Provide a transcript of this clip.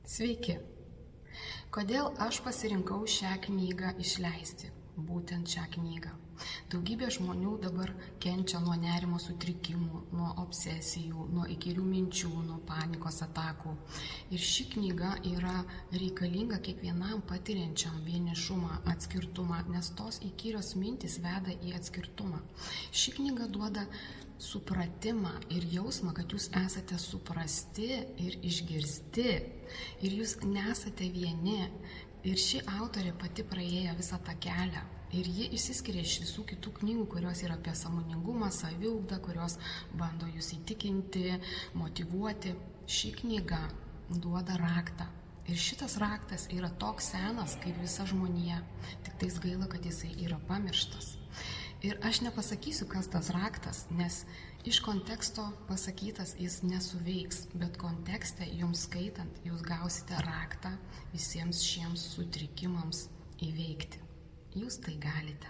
Sveiki! Kodėl aš pasirinkau šią knygą išleisti? Būtent šią knygą. Daugybė žmonių dabar kenčia nuo nerimo sutrikimų, nuo obsesijų, nuo įkyrių minčių, nuo panikos atakų. Ir ši knyga yra reikalinga kiekvienam patiriančiam vienišumą, atskirtumą, nes tos įkyrios mintys veda į atskirtumą. Ši knyga duoda supratimą ir jausmą, kad jūs esate suprasti ir išgirsti. Ir jūs nesate vieni. Ir ši autorė pati praėjo visą tą kelią. Ir ji išsiskiria iš visų kitų knygų, kurios yra apie sąmoningumą, saviugdą, kurios bando jūs įtikinti, motyvuoti. Ši knyga duoda raktą. Ir šitas raktas yra toks senas, kaip visa žmonija. Tik tais gaila, kad jisai yra pamirštas. Ir aš nepasakysiu, kas tas raktas, nes iš konteksto pasakytas jis nesuveiks, bet kontekste jums skaitant jūs gausite raktą visiems šiems sutrikimams įveikti. Jūs tai galite.